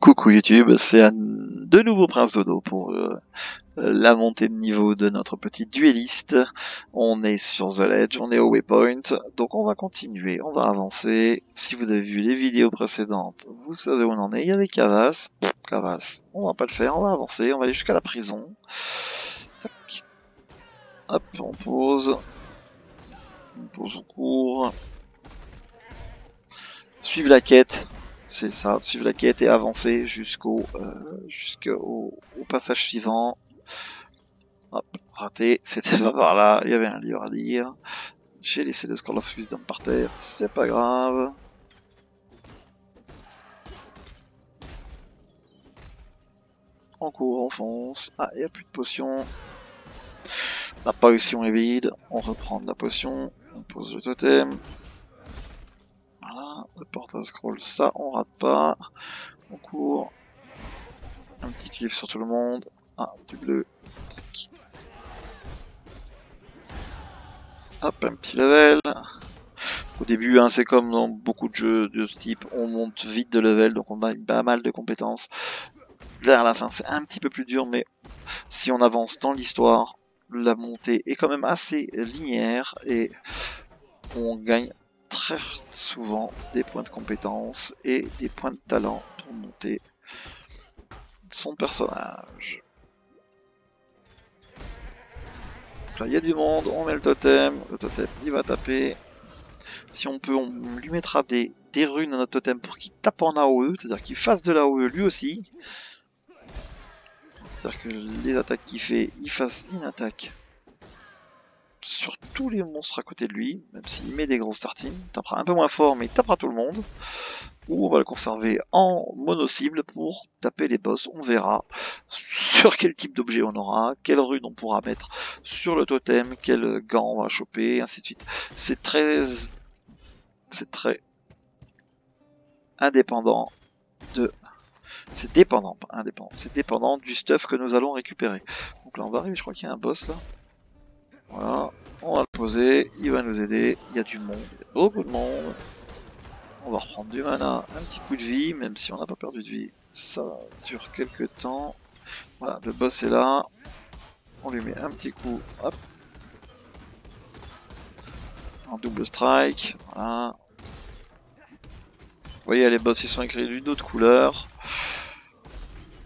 Coucou YouTube, c'est de nouveau Prince Dodo pour la montée de niveau de notre petit dueliste. On est sur The Ledge, on est au waypoint, donc on va continuer, on va avancer. Si vous avez vu les vidéos précédentes, vous savez où on en est. Il y avait Cavas, on va pas le faire, on va avancer, on va aller jusqu'à la prison. Tac. Hop, on pose au cours. Suivre la quête. C'est ça, suivre la quête et avancer jusqu'au passage suivant. Hop, raté, c'était pas par là, il y avait un livre à lire. J'ai laissé le Scroll of Wisdom par terre, c'est pas grave. On court, on fonce. Ah, il n'y a plus de potion. La potion est vide, on reprend de la potion, on pose le totem. Voilà, le porte-scroll, ça on rate pas. On court. Un petit cliff sur tout le monde. Ah, du bleu. Tac. Hop, un petit level. Au début, hein, c'est comme dans beaucoup de jeux de ce type, on monte vite de level, donc on a pas mal de compétences. Vers la fin, c'est un petit peu plus dur, mais si on avance dans l'histoire, la montée est quand même assez linéaire et on gagne très souvent des points de compétences et des points de talent pour monter son personnage. Là, il y a du monde, on met le totem il va taper. Si on peut, on lui mettra des runes à notre totem pour qu'il tape en AOE, c'est-à-dire qu'il fasse de l'AOE lui aussi. C'est-à-dire que les attaques qu'il fait, il fasse une attaque sur tous les monstres à côté de lui, même s'il met des grosses tartines. Il tapera un peu moins fort, mais il tapera tout le monde. Ou on va le conserver en mono-cible pour taper les boss. On verra sur quel type d'objet on aura, quelle rune on pourra mettre sur le totem, quel gant on va choper, et ainsi de suite. C'est très indépendant de... C'est dépendant, pas indépendant. C'est dépendant du stuff que nous allons récupérer. Donc là on va arriver, je crois qu'il y a un boss là. Voilà, on va le poser, il va nous aider. Il y a du monde, il y a beaucoup de monde. On va reprendre du mana, un petit coup de vie, même si on n'a pas perdu de vie. Ça dure quelques temps. Voilà, le boss est là. On lui met un petit coup, hop. En double strike, voilà. Vous voyez, les boss ils sont écrits d'une autre couleur.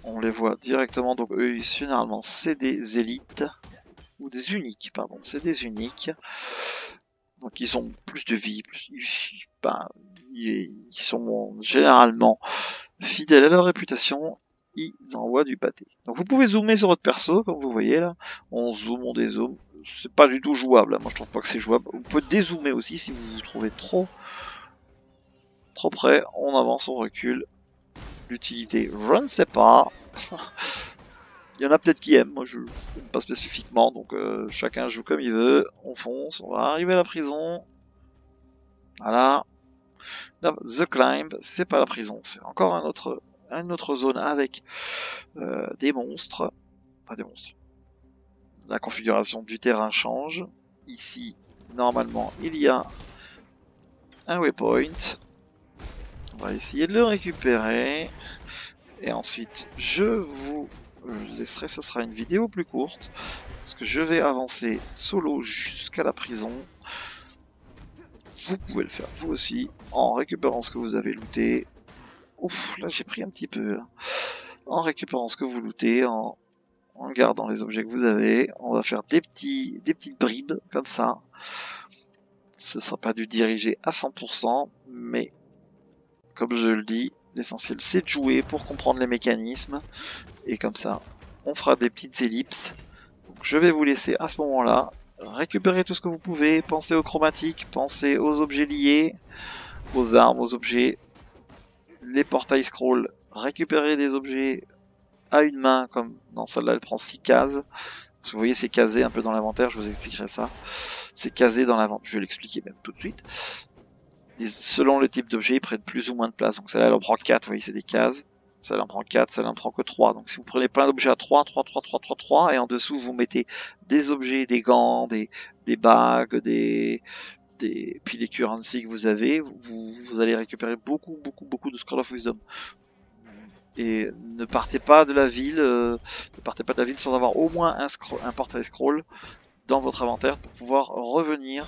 On les voit directement, donc eux généralement c'est des élites. Ou des uniques, pardon, c'est des uniques. Donc ils ont plus de vie, ils sont généralement fidèles à leur réputation, ils envoient du pâté. Donc vous pouvez zoomer sur votre perso, comme vous voyez là, on zoome, on dézoome, c'est pas du tout jouable, moi je trouve pas que c'est jouable. Vous pouvez dézoomer aussi si vous vous trouvez trop près, on avance, on recule. L'utilité, je ne sais pas. Il y en a peut-être qui aiment, moi je n'aime pas spécifiquement, donc chacun joue comme il veut, on fonce, on va arriver à la prison. Voilà. Là, The Climb, c'est pas la prison, c'est encore une autre zone avec des monstres. Enfin des monstres. La configuration du terrain change. Ici, normalement, il y a un waypoint. On va essayer de le récupérer. Et ensuite, je vous laisserai, ce sera une vidéo plus courte. Parce que je vais avancer solo jusqu'à la prison. Vous pouvez le faire vous aussi en récupérant ce que vous avez looté. Ouf, là j'ai pris un petit peu. En récupérant ce que vous lootez, en gardant les objets que vous avez, on va faire des petites bribes comme ça. Ce sera pas du dirigé à 100%, mais comme je le dis, l'essentiel c'est de jouer pour comprendre les mécanismes. Et comme ça, on fera des petites ellipses. Donc, je vais vous laisser à ce moment-là. Récupérez tout ce que vous pouvez, pensez aux chromatiques, pensez aux objets liés, aux armes, aux objets, les portails scroll, récupérez des objets à une main, comme dans celle-là elle prend 6 cases. Vous voyez c'est casé un peu dans l'inventaire, je vous expliquerai ça. C'est casé dans l'inventaire, je vais l'expliquer même tout de suite. Et selon le type d'objet, ils prennent plus ou moins de place, donc celle-là elle en prend 4, vous voyez c'est des cases. Celle-là en prend 4, celle-là en prend que 3. Donc si vous prenez plein d'objets à 3, et en dessous vous mettez des objets, des gants, des bagues, puis les currency que vous avez, vous allez récupérer beaucoup de Scroll of Wisdom. Et ne partez pas de la ville, sans avoir au moins un portail scroll dans votre inventaire pour pouvoir revenir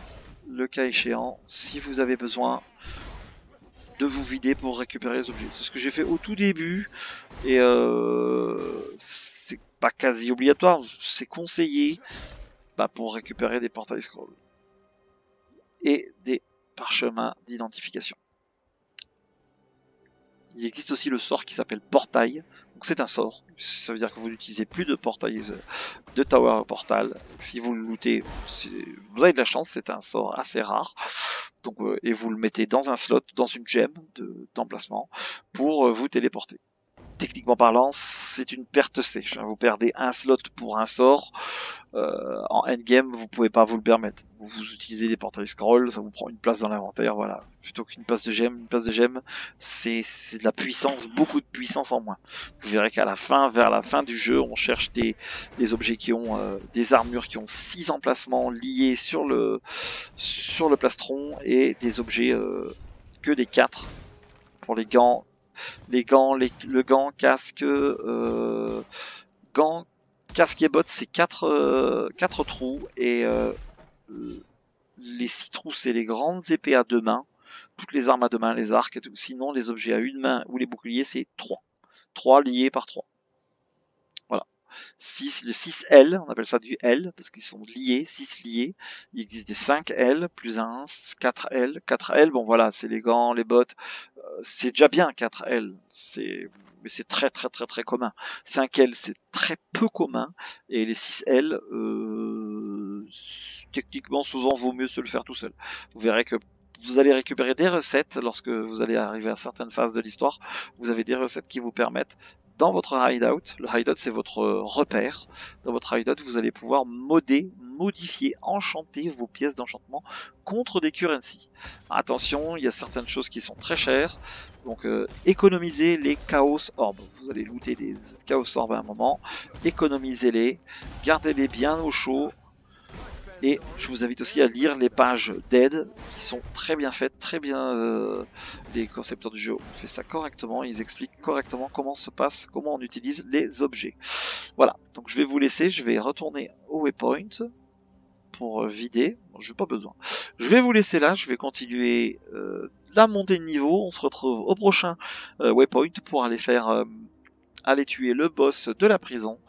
le cas échéant si vous avez besoin de vous vider pour récupérer les objets. C'est ce que j'ai fait au tout début et c'est pas quasi obligatoire, c'est conseillé pour récupérer des portails scroll et des parchemins d'identification. Il existe aussi le sort qui s'appelle Portail. Donc c'est un sort. Ça veut dire que vous n'utilisez plus de portail de Tower Portal. Si vous le lootez, vous avez de la chance, c'est un sort assez rare. Donc, et vous le mettez dans un slot, dans une gemme d'emplacement pour vous téléporter. Techniquement parlant, c'est une perte sèche. Vous perdez un slot pour un sort. En endgame, vous pouvez pas vous le permettre. Vous utilisez des portails scroll, ça vous prend une place dans l'inventaire, voilà. Plutôt qu'une place de gemme, c'est de la puissance, beaucoup de puissance en moins. Vous verrez qu'à la fin, vers la fin du jeu, on cherche des objets qui ont des armures qui ont 6 emplacements liés sur le plastron et des objets que des 4 pour les gants. Le gant, casque, casque et bottes, c'est 4 trous et les 6 trous, c'est les grandes épées à 2 mains, toutes les armes à 2 mains, les arcs et tout. Sinon, les objets à 1 main ou les boucliers, c'est 3. 3 liés par 3. Voilà. 6, le 6L, on appelle ça du L parce qu'ils sont liés, 6 liés. Il existe des 5L plus 1, 4L. 4L, bon voilà, c'est les gants, les bottes. C'est déjà bien 4L, mais c'est très commun. 5L, c'est très peu commun. Et les 6L, techniquement, souvent, vaut mieux se le faire tout seul. Vous verrez que vous allez récupérer des recettes lorsque vous allez arriver à certaines phases de l'histoire. Vous avez des recettes qui vous permettent, dans votre hideout, le hideout c'est votre repère, dans votre hideout vous allez pouvoir modifier, enchanter vos pièces d'enchantement contre des currency. Attention, il y a certaines choses qui sont très chères, donc économisez les Chaos Orbs. Vous allez looter des Chaos Orbs à un moment, économisez-les, gardez-les bien au chaud. Et je vous invite aussi à lire les pages d'aide qui sont très bien faites, très bien. Les concepteurs du jeu ont fait ça correctement, ils expliquent correctement comment on utilise les objets. Voilà, donc je vais vous laisser, je vais retourner au waypoint pour vider. Bon, je n'ai pas besoin. Je vais vous laisser là, je vais continuer la montée de niveau. On se retrouve au prochain waypoint pour aller tuer le boss de la prison.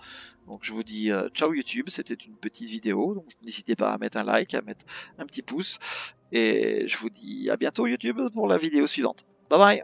Donc je vous dis ciao YouTube, c'était une petite vidéo, donc n'hésitez pas à mettre un like, à mettre un petit pouce, et je vous dis à bientôt YouTube pour la vidéo suivante. Bye bye.